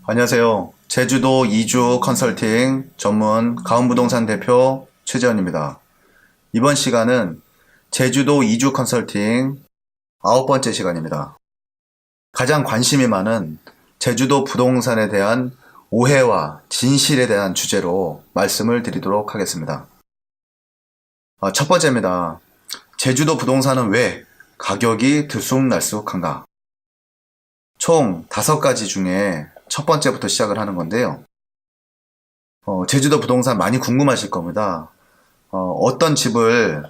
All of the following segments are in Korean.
안녕하세요. 제주도 이주 컨설팅 전문 가온부동산 대표 최재현입니다. 이번 시간은 제주도 이주 컨설팅 9번째 시간입니다. 가장 관심이 많은 제주도 부동산에 대한 오해와 진실에 대한 주제로 말씀을 드리도록 하겠습니다. 첫 번째입니다. 제주도 부동산은 왜 가격이 들쑥날쑥한가? 총 5가지 중에 첫 번째부터 시작을 하는 건데요. 제주도 부동산 많이 궁금하실 겁니다. 어떤 집을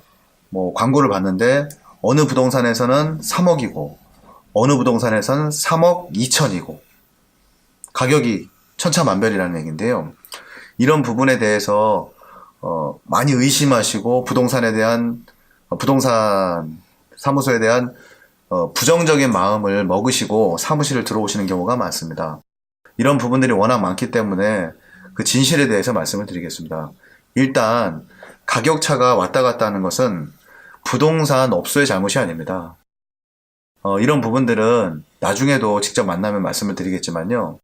광고를 봤는데 어느 부동산에서는 3억이고 어느 부동산에서는 3억 2천이고 가격이 천차만별이라는 얘기인데요. 이런 부분에 대해서 많이 의심하시고 부동산 사무소에 대한 부정적인 마음을 먹으시고 사무실을 들어오시는 경우가 많습니다. 이런 부분들이 워낙 많기 때문에 그 진실에 대해서 말씀을 드리겠습니다. 일단 가격 차가 왔다 갔다 하는 것은 부동산 업소의 잘못이 아닙니다. 이런 부분들은 나중에도 직접 만나면 말씀을 드리겠지만요.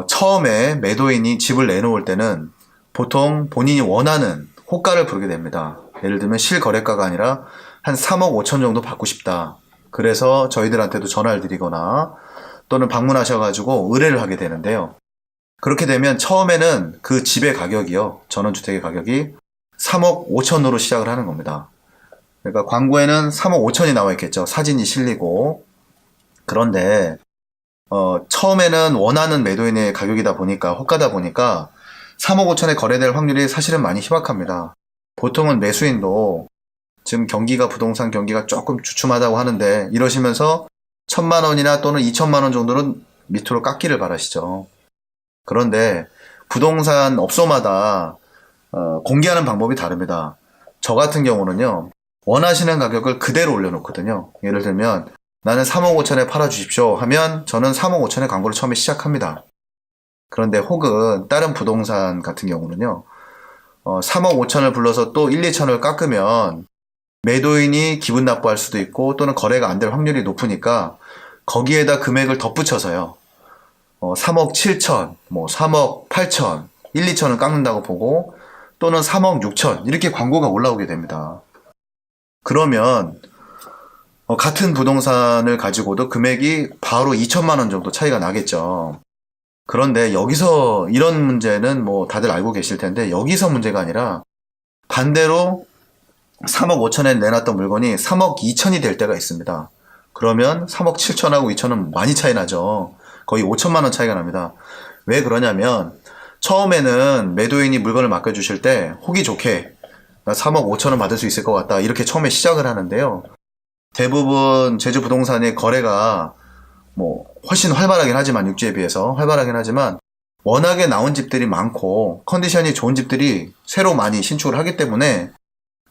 처음에 매도인이 집을 내놓을 때는 보통 본인이 원하는 호가를 부르게 됩니다. 예를 들면 실거래가가 아니라 한 3억 5천 정도 받고 싶다. 그래서 저희들한테도 전화를 드리거나 또는 방문하셔가지고 의뢰를 하게 되는데요. 그렇게 되면 처음에는 그 집의 가격이요. 전원주택의 가격이 3억 5천으로 시작을 하는 겁니다. 그러니까 광고에는 3억 5천이 나와 있겠죠. 사진이 실리고. 그런데 처음에는 원하는 매도인의 가격이다 보니까 호가다 보니까 3억 5천에 거래될 확률이 사실은 많이 희박합니다. 보통은 매수인도 지금 부동산 경기가 조금 주춤하다고 하는데 이러시면서 1,000만 원이나 또는 2천만 원 정도는 밑으로 깎기를 바라시죠. 그런데 부동산 업소마다 공개하는 방법이 다릅니다. 저 같은 경우는요. 원하시는 가격을 그대로 올려놓거든요. 예를 들면 나는 3억 5천에 팔아주십시오 하면 저는 3억 5천에 광고를 처음에 시작합니다. 그런데 혹은 다른 부동산 같은 경우는요. 3억 5천을 불러서 또 1, 2천을 깎으면 매도인이 기분 나빠할 수도 있고 또는 거래가 안 될 확률이 높으니까 거기에다 금액을 덧붙여서요. 3억 7천, 3억 8천, 1, 2천을 깎는다고 보고 또는 3억 6천 이렇게 광고가 올라오게 됩니다. 그러면 같은 부동산을 가지고도 금액이 바로 2천만 원 정도 차이가 나겠죠. 그런데 여기서 이런 문제는 다들 알고 계실 텐데 여기서 문제가 아니라 반대로 3억 5천에 내놨던 물건이 3억 2천이 될 때가 있습니다. 그러면 3억 7천하고 2천은 많이 차이 나죠. 거의 5천만 원 차이가 납니다. 왜 그러냐면 처음에는 매도인이 물건을 맡겨주실 때 호기 좋게 나 3억 5천원 받을 수 있을 것 같다 이렇게 처음에 시작을 하는데요. 대부분 제주 부동산의 거래가 훨씬 활발하긴 하지만 육지에 비해서 활발하긴 하지만 워낙에 나온 집들이 많고 컨디션이 좋은 집들이 새로 많이 신축을 하기 때문에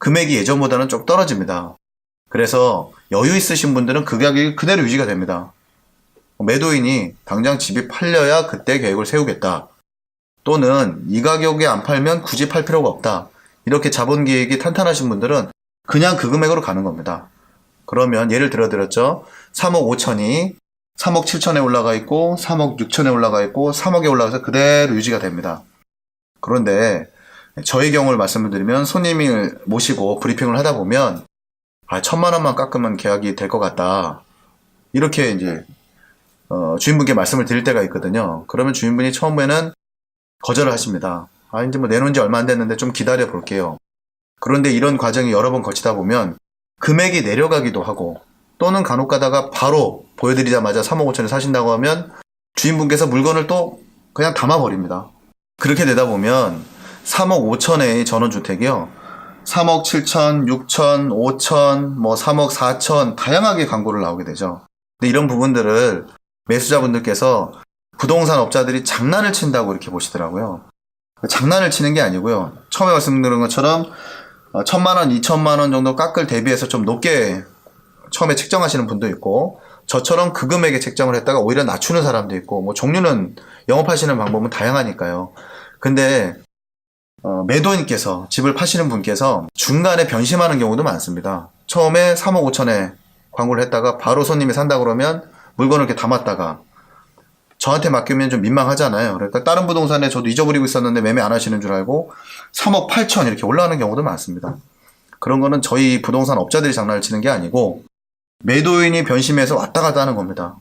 금액이 예전보다는 좀 떨어집니다. 그래서 여유 있으신 분들은 그 가격이 그대로 유지가 됩니다. 매도인이 당장 집이 팔려야 그때 계획을 세우겠다. 또는 이 가격에 안 팔면 굳이 팔 필요가 없다. 이렇게 자본 계획이 탄탄하신 분들은 그냥 그 금액으로 가는 겁니다. 그러면 예를 들어드렸죠. 3억 5천이 3억 7천에 올라가 있고 3억 6천에 올라가 있고 3억에 올라가서 그대로 유지가 됩니다. 그런데 저의 경우를 말씀을 드리면 손님을 모시고 브리핑을 하다 보면 1,000만 원만 깎으면 계약이 될 것 같다. 이렇게 이제 주인분께 말씀을 드릴 때가 있거든요. 그러면 주인분이 처음에는 거절을 하십니다. 이제 내놓은 지 얼마 안 됐는데 좀 기다려 볼게요. 그런데 이런 과정이 여러 번 거치다 보면 금액이 내려가기도 하고 또는 간혹 가다가 바로 보여드리자마자 3억 5천에 사신다고 하면 주인분께서 물건을 또 그냥 담아버립니다. 그렇게 되다 보면 3억 5천의 전원주택이요. 3억 7천, 6천, 5천, 3억 4천 다양하게 광고를 나오게 되죠. 근데 이런 부분들을 매수자분들께서 부동산 업자들이 장난을 친다고 이렇게 보시더라고요. 장난을 치는 게 아니고요. 처음에 말씀드린 것처럼 1,000만 원, 2천만 원 정도 깎을 대비해서 좀 높게 처음에 책정하시는 분도 있고 저처럼 그 금액에 책정을 했다가 오히려 낮추는 사람도 있고 종류는 영업하시는 방법은 다양하니까요. 근데 매도인께서 집을 파시는 분께서 중간에 변심하는 경우도 많습니다. 처음에 3억 5천에 광고를 했다가 바로 손님이 산다 그러면 물건을 이렇게 담았다가 저한테 맡기면 좀 민망하잖아요. 그러니까 다른 부동산에 저도 잊어버리고 있었는데 매매 안 하시는 줄 알고 3억 8천 이렇게 올라가는 경우도 많습니다. 그런 거는 저희 부동산 업자들이 장난을 치는 게 아니고 매도인이 변심해서 왔다 갔다 하는 겁니다.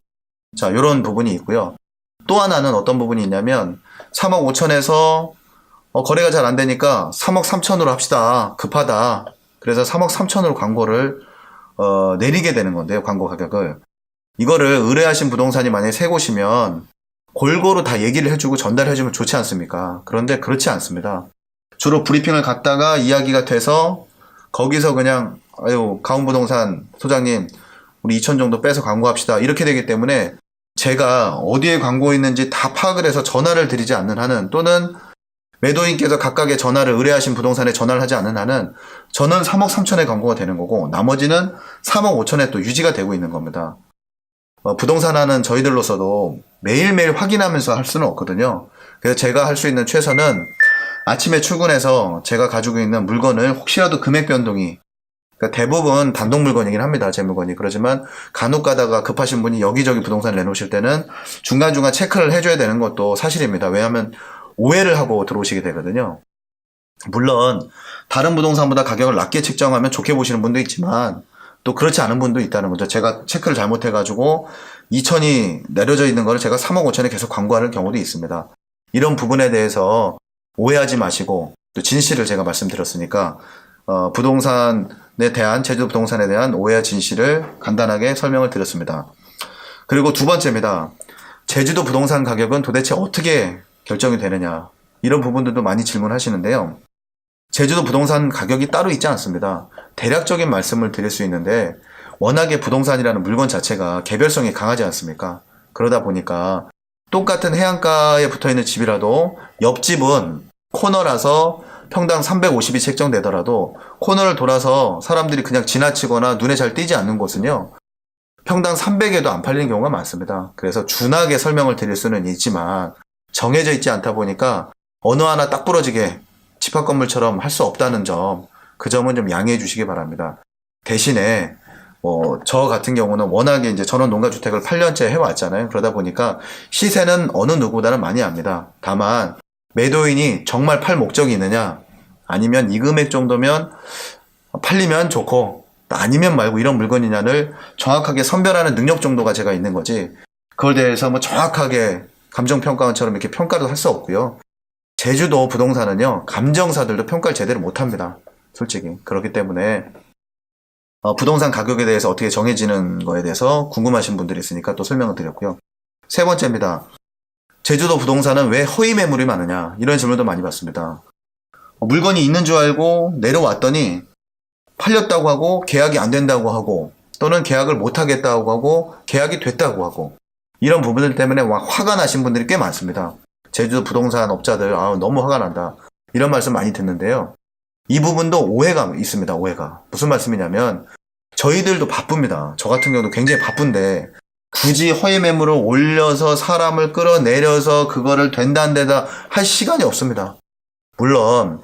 자, 이런 부분이 있고요. 또 하나는 어떤 부분이 있냐면 3억 5천에서 거래가 잘 안 되니까 3억 3천으로 합시다. 급하다. 그래서 3억 3천으로 광고를 내리게 되는 건데요. 광고 가격을. 이거를 의뢰하신 부동산이 만약에 세 곳이면 골고루 다 얘기를 해주고 전달해주면 좋지 않습니까? 그런데 그렇지 않습니다. 주로 브리핑을 갔다가 이야기가 돼서 거기서 그냥 아유 가온부동산 소장님 우리 2천 정도 빼서 광고합시다. 이렇게 되기 때문에 제가 어디에 광고 있는지 다 파악을 해서 전화를 드리지 않는 한은 또는 매도인께서 각각의 전화를 의뢰하신 부동산에 전화를 하지 않는 한은 저는 3억 3천에 광고가 되는 거고 나머지는 3억 5천에 또 유지가 되고 있는 겁니다. 부동산 하는 저희들로서도 매일매일 확인하면서 할 수는 없거든요. 그래서 제가 할 수 있는 최선은 아침에 출근해서 제가 가지고 있는 물건을 혹시라도 금액 변동이 그러니까 대부분 단독 물건이긴 합니다. 제 물건이. 그러지만 간혹 가다가 급하신 분이 여기저기 부동산을 내놓으실 때는 중간중간 체크를 해줘야 되는 것도 사실입니다. 왜냐하면 오해를 하고 들어오시게 되거든요. 물론 다른 부동산보다 가격을 낮게 책정하면 좋게 보시는 분도 있지만 또 그렇지 않은 분도 있다는 거죠. 제가 체크를 잘못해가지고 2천이 내려져 있는 거를 제가 3억 5천에 계속 광고하는 경우도 있습니다. 이런 부분에 대해서 오해하지 마시고 또 진실을 제가 말씀드렸으니까 부동산에 대한 제주도 부동산에 대한 오해와 진실을 간단하게 설명을 드렸습니다. 그리고 두 번째입니다. 제주도 부동산 가격은 도대체 어떻게 결정이 되느냐 이런 부분들도 많이 질문하시는데요. 제주도 부동산 가격이 따로 있지 않습니다. 대략적인 말씀을 드릴 수 있는데 워낙에 부동산이라는 물건 자체가 개별성이 강하지 않습니까? 그러다 보니까 똑같은 해안가에 붙어있는 집이라도 옆집은 코너라서 평당 350이 책정되더라도 코너를 돌아서 사람들이 그냥 지나치거나 눈에 잘 띄지 않는 곳은요. 평당 300에도 안 팔리는 경우가 많습니다. 그래서 준하게 설명을 드릴 수는 있지만 정해져 있지 않다 보니까 어느 하나 딱 부러지게 집합 건물처럼 할 수 없다는 점, 그 점은 좀 양해해 주시기 바랍니다. 대신에 저 같은 경우는 워낙에 이제 전원 농가주택을 8년째 해왔잖아요. 그러다 보니까 시세는 어느 누구보다는 많이 압니다. 다만 매도인이 정말 팔 목적이 있느냐, 아니면 이 금액 정도면 팔리면 좋고 아니면 말고 이런 물건이냐를 정확하게 선별하는 능력 정도가 제가 있는 거지. 그걸 대해서 뭐 정확하게 감정평가원처럼 이렇게 평가를 할 수 없고요. 제주도 부동산은요, 감정사들도 평가를 제대로 못합니다. 솔직히. 그렇기 때문에 부동산 가격에 대해서 어떻게 정해지는 거에 대해서 궁금하신 분들이 있으니까 또 설명을 드렸고요. 세 번째입니다. 제주도 부동산은 왜 허위 매물이 많으냐 이런 질문도 많이 받습니다. 물건이 있는 줄 알고 내려왔더니 팔렸다고 하고 계약이 안 된다고 하고 또는 계약을 못 하겠다고 하고 계약이 됐다고 하고 이런 부분들 때문에 막 화가 나신 분들이 꽤 많습니다. 제주도 부동산 업자들 너무 화가 난다 이런 말씀 많이 듣는데요. 이 부분도 오해가 있습니다. 오해가. 무슨 말씀이냐면 저희들도 바쁩니다. 저 같은 경우도 굉장히 바쁜데 굳이 허위 매물을 올려서 사람을 끌어내려서 그거를 된다 안 된다 할 시간이 없습니다. 물론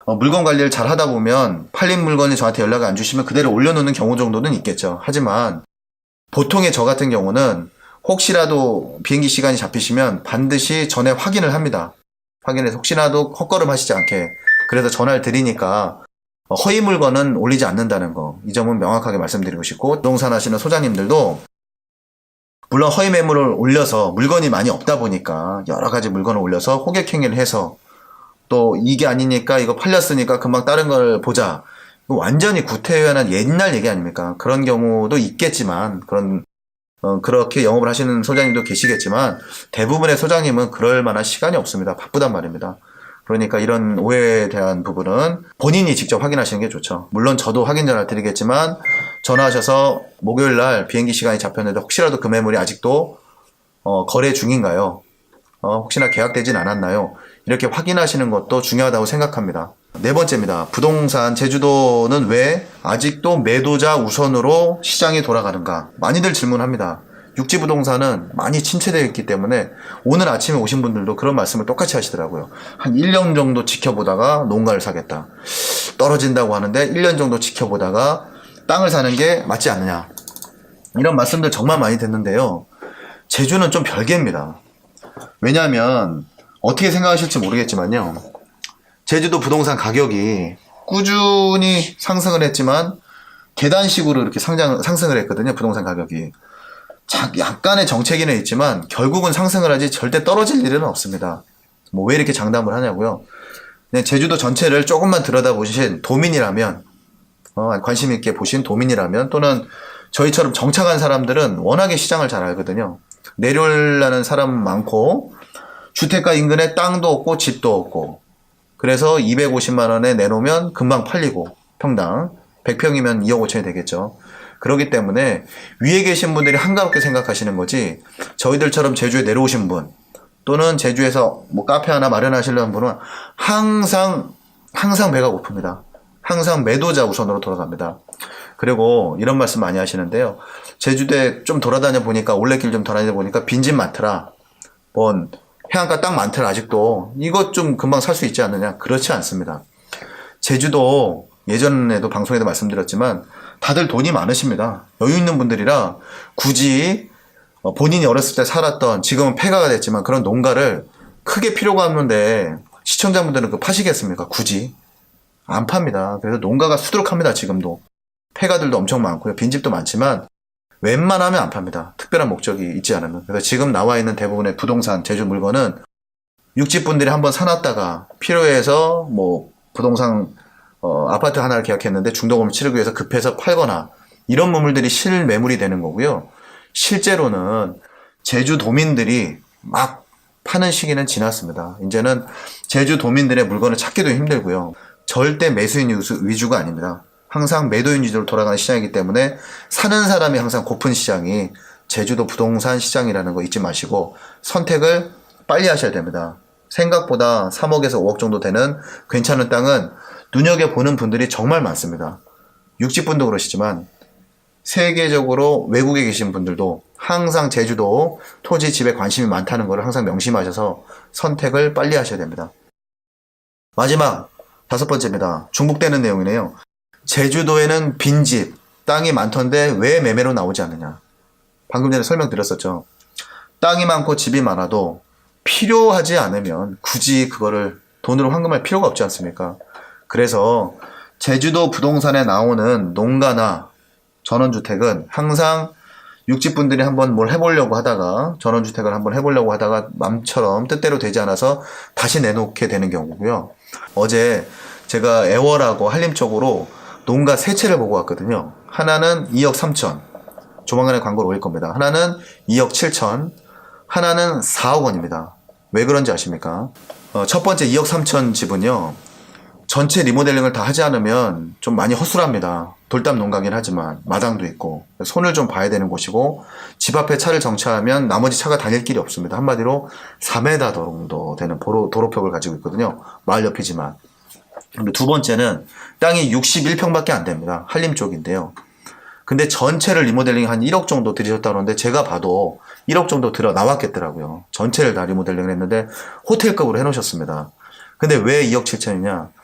물건 관리를 잘 하다 보면 팔린 물건이 저한테 연락을 안 주시면 그대로 올려놓는 경우 정도는 있겠죠. 하지만 보통의 저 같은 경우는 혹시라도 비행기 시간이 잡히시면 반드시 전에 확인을 합니다. 확인해서 혹시라도 헛걸음 하시지 않게. 그래서 전화를 드리니까 허위 물건은 올리지 않는다는 거. 이 점은 명확하게 말씀드리고 싶고 부동산 하시는 소장님들도 물론 허위 매물을 올려서 물건이 많이 없다 보니까 여러 가지 물건을 올려서 호객행위를 해서 또 이게 아니니까 이거 팔렸으니까 금방 다른 걸 보자. 완전히 구태의연한 옛날 얘기 아닙니까? 그런 경우도 있겠지만 그렇게 영업을 하시는 소장님도 계시겠지만 대부분의 소장님은 그럴 만한 시간이 없습니다. 바쁘단 말입니다. 그러니까 이런 오해에 대한 부분은 본인이 직접 확인하시는 게 좋죠. 물론 저도 확인 전화를 드리겠지만 전화하셔서 목요일날 비행기 시간이 잡혔는데 혹시라도 그 매물이 아직도 거래 중인가요? 혹시나 계약되진 않았나요? 이렇게 확인하시는 것도 중요하다고 생각합니다. 네 번째입니다. 부동산 제주도는 왜 아직도 매도자 우선으로 시장이 돌아가는가? 많이들 질문합니다. 육지부동산은 많이 침체되어 있기 때문에 오늘 아침에 오신 분들도 그런 말씀을 똑같이 하시더라고요. 한 1년 정도 지켜보다가 농가를 사겠다. 떨어진다고 하는데 1년 정도 지켜보다가 땅을 사는 게 맞지 않느냐. 이런 말씀들 정말 많이 듣는데요. 제주는 좀 별개입니다. 왜냐하면 어떻게 생각하실지 모르겠지만요. 제주도 부동산 가격이 꾸준히 상승을 했지만 계단식으로 이렇게 상승을 했거든요. 부동산 가격이. 약간의 정체기는 있지만 결국은 상승을 하지 절대 떨어질 일은 없습니다. 뭐 왜 이렇게 장담을 하냐고요. 그냥 제주도 전체를 조금만 들여다보신 도민이라면 관심 있게 보신 도민이라면 또는 저희처럼 정착한 사람들은 워낙에 시장을 잘 알거든요. 내려오려는 사람 많고 주택가 인근에 땅도 없고 집도 없고 그래서 250만 원에 내놓으면 금방 팔리고 평당 100평이면 2억 5천이 되겠죠. 그렇기 때문에 위에 계신 분들이 한가롭게 생각하시는 거지 저희들처럼 제주에 내려오신 분 또는 제주에서 뭐 카페 하나 마련하시려는 분은 항상 배가 고픕니다. 항상 매도자 우선으로 돌아갑니다. 그리고 이런 말씀 많이 하시는데요. 제주도에 좀 돌아다녀 보니까 올레길 좀 돌아다녀 보니까 빈집 많더라. 뭔 해안가 땅 많더라. 아직도 이것 좀 금방 살 수 있지 않느냐. 그렇지 않습니다. 제주도 예전에도 방송에도 말씀드렸지만 다들 돈이 많으십니다. 여유 있는 분들이라 굳이 본인이 어렸을 때 살았던 지금은 폐가가 됐지만 그런 농가를 크게 필요가 없는데 시청자분들은 그 파시겠습니까? 굳이 안 팝니다. 그래서 농가가 수두룩합니다. 지금도 폐가들도 엄청 많고요. 빈집도 많지만 웬만하면 안 팝니다. 특별한 목적이 있지 않으면. 그래서 지금 나와 있는 대부분의 부동산 제주 물건은 육지분들이 한번 사놨다가 필요해서 뭐 부동산 아파트 하나를 계약했는데 중도금을 치르기 위해서 급해서 팔거나 이런 물물들이 실매물이 되는 거고요. 실제로는 제주 도민들이 막 파는 시기는 지났습니다. 이제는 제주 도민들의 물건을 찾기도 힘들고요. 절대 매수인 위주가 아닙니다. 항상 매도인 위주로 돌아가는 시장이기 때문에 사는 사람이 항상 고픈 시장이 제주도 부동산 시장이라는 거 잊지 마시고 선택을 빨리 하셔야 됩니다. 생각보다 3억에서 5억 정도 되는 괜찮은 땅은 눈여겨보는 분들이 정말 많습니다. 육지분도 그러시지만 세계적으로 외국에 계신 분들도 항상 제주도 토지 집에 관심이 많다는 것을 항상 명심하셔서 선택을 빨리 하셔야 됩니다. 마지막 5번째입니다. 중복되는 내용이네요. 제주도에는 빈집, 땅이 많던데 왜 매매로 나오지 않느냐. 방금 전에 설명드렸었죠. 땅이 많고 집이 많아도 필요하지 않으면 굳이 그거를 돈으로 환금할 필요가 없지 않습니까? 그래서 제주도 부동산에 나오는 농가나 전원주택은 항상 육지분들이 한번 뭘 해보려고 하다가 전원주택을 한번 해보려고 하다가 맘처럼 뜻대로 되지 않아서 다시 내놓게 되는 경우고요. 어제 제가 애월하고 한림 쪽으로 농가 세 채를 보고 왔거든요. 하나는 2억 3천, 조만간에 광고를 올릴 겁니다. 하나는 2억 7천, 하나는 4억 원입니다. 왜 그런지 아십니까? 첫 번째 2억 3천 집은요. 전체 리모델링을 다 하지 않으면 좀 많이 허술합니다. 돌담 농가긴 하지만 마당도 있고 손을 좀 봐야 되는 곳이고 집 앞에 차를 정차하면 나머지 차가 다닐 길이 없습니다. 한마디로 4m 정도 되는 도로벽을 가지고 있거든요. 마을 옆이지만. 근데 두 번째는 땅이 61평밖에 안 됩니다. 한림 쪽인데요. 근데 전체를 리모델링 한 1억 정도 들이셨다고 하는데 제가 봐도 1억 정도 들어 나왔겠더라고요. 전체를 다 리모델링을 했는데 호텔급으로 해놓으셨습니다. 근데 왜 2억 7천이냐?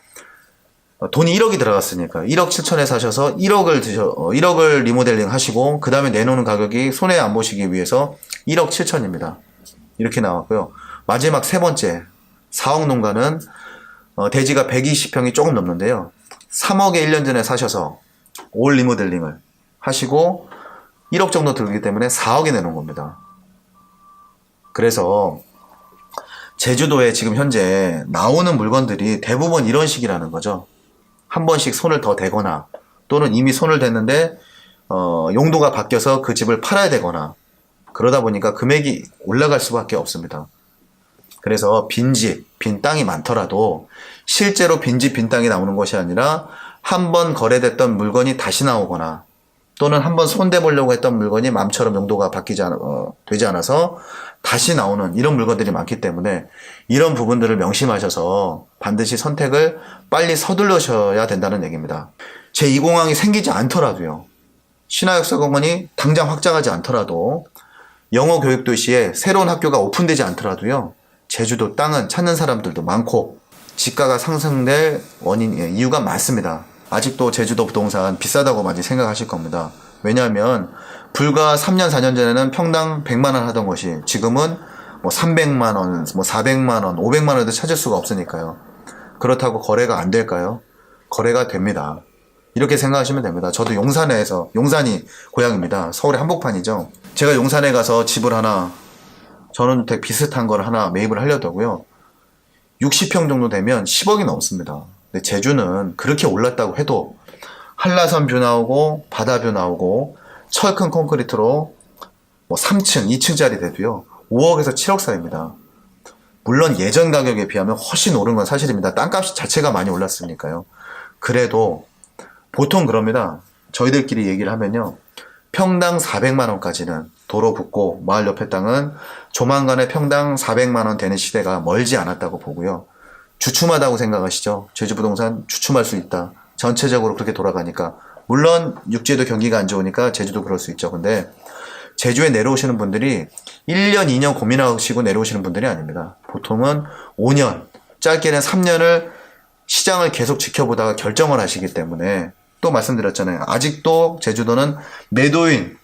돈이 1억이 들어갔으니까 1억 7천에 사셔서 1억을 리모델링 하시고 그 다음에 내놓는 가격이 손해 안 보시기 위해서 1억 7천입니다. 이렇게 나왔고요. 마지막 세 번째 4억 농가는 대지가 120평이 조금 넘는데요. 3억에 1년 전에 사셔서 올 리모델링을 하시고 1억 정도 들기 때문에 4억에 내놓은 겁니다. 그래서 제주도에 지금 현재 나오는 물건들이 대부분 이런 식이라는 거죠. 한 번씩 손을 더 대거나 또는 이미 손을 댔는데 용도가 바뀌어서 그 집을 팔아야 되거나 그러다 보니까 금액이 올라갈 수밖에 없습니다. 그래서 빈집, 빈 땅이 많더라도 실제로 빈집, 빈 땅이 나오는 것이 아니라 한 번 거래됐던 물건이 다시 나오거나 또는 한 번 손대보려고 했던 물건이 맘처럼 용도가 되지 않아서 다시 나오는 이런 물건들이 많기 때문에 이런 부분들을 명심하셔서 반드시 선택을 빨리 서둘러셔야 된다는 얘기입니다. 제2공항이 생기지 않더라도요. 신화역사공원이 당장 확장하지 않더라도 영어 교육 도시에 새로운 학교가 오픈되지 않더라도요. 제주도 땅은 찾는 사람들도 많고 지가가 상승될 이유가 많습니다. 아직도 제주도 부동산 비싸다고 많이 생각하실 겁니다. 왜냐하면 불과 3년, 4년 전에는 평당 100만 원 하던 것이 지금은 뭐 300만 원, 뭐 400만 원, 500만 원에도 찾을 수가 없으니까요. 그렇다고 거래가 안 될까요? 거래가 됩니다. 이렇게 생각하시면 됩니다. 저도 용산에서, 용산이 고향입니다. 서울의 한복판이죠. 제가 용산에 가서 집을 하나, 전원주택 비슷한 걸 하나 매입을 하려고 하고요. 60평 정도 되면 10억이 넘습니다. 근데 제주는 그렇게 올랐다고 해도 한라산 뷰 나오고 바다 뷰 나오고 철큰 콘크리트로 뭐 3층, 2층짜리 돼도요 5억에서 7억 사이입니다. 물론 예전 가격에 비하면 훨씬 오른 건 사실입니다. 땅값 자체가 많이 올랐으니까요. 그래도 보통 그럽니다. 저희들끼리 얘기를 하면요. 평당 400만 원까지는 도로 붙고 마을 옆에 땅은 조만간에 평당 400만 원 되는 시대가 멀지 않았다고 보고요. 주춤하다고 생각하시죠? 제주부동산 주춤할 수 있다. 전체적으로 그렇게 돌아가니까. 물론 육지에도 경기가 안 좋으니까 제주도 그럴 수 있죠. 근데 제주에 내려오시는 분들이 1년, 2년 고민하시고 내려오시는 분들이 아닙니다. 보통은 5년, 짧게는 3년을 시장을 계속 지켜보다가 결정을 하시기 때문에 또 말씀드렸잖아요. 아직도 제주도는 매도인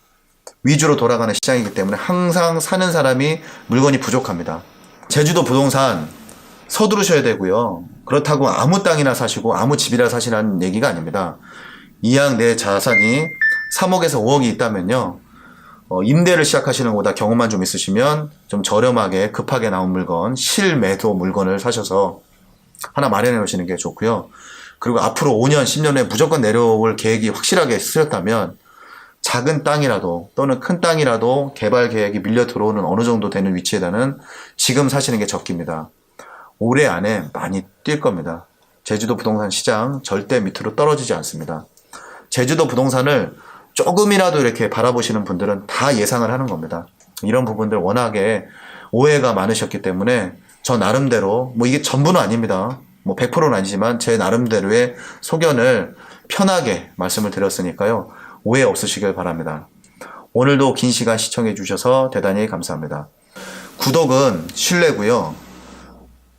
위주로 돌아가는 시장이기 때문에 항상 사는 사람이 물건이 부족합니다. 제주도 부동산 서두르셔야 되고요. 그렇다고 아무 땅이나 사시고 아무 집이나 사시라는 얘기가 아닙니다. 이왕 내 자산이 3억에서 5억이 있다면요. 임대를 시작하시는 것보다 경험만 좀 있으시면 좀 저렴하게 급하게 나온 물건, 실매도 물건을 사셔서 하나 마련해 놓으시는 게 좋고요. 그리고 앞으로 5년, 10년에 무조건 내려올 계획이 확실하게 쓰셨다면 작은 땅이라도 또는 큰 땅이라도 개발 계획이 밀려 들어오는 어느 정도 되는 위치에다는 지금 사시는 게 적깁니다. 올해 안에 많이 뛸 겁니다. 제주도 부동산 시장 절대 밑으로 떨어지지 않습니다. 제주도 부동산을 조금이라도 이렇게 바라보시는 분들은 다 예상을 하는 겁니다. 이런 부분들 워낙에 오해가 많으셨기 때문에 저 나름대로 뭐 이게 전부는 아닙니다. 뭐 100%는 아니지만 제 나름대로의 소견을 편하게 말씀을 드렸으니까요. 오해 없으시길 바랍니다. 오늘도 긴 시간 시청해 주셔서 대단히 감사합니다. 구독은 신뢰고요.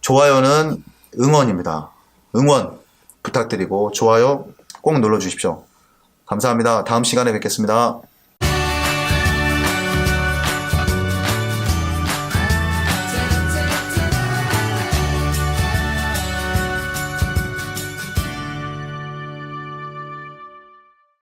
좋아요는 응원입니다. 응원 부탁드리고 좋아요 꼭 눌러주십시오. 감사합니다. 다음 시간에 뵙겠습니다.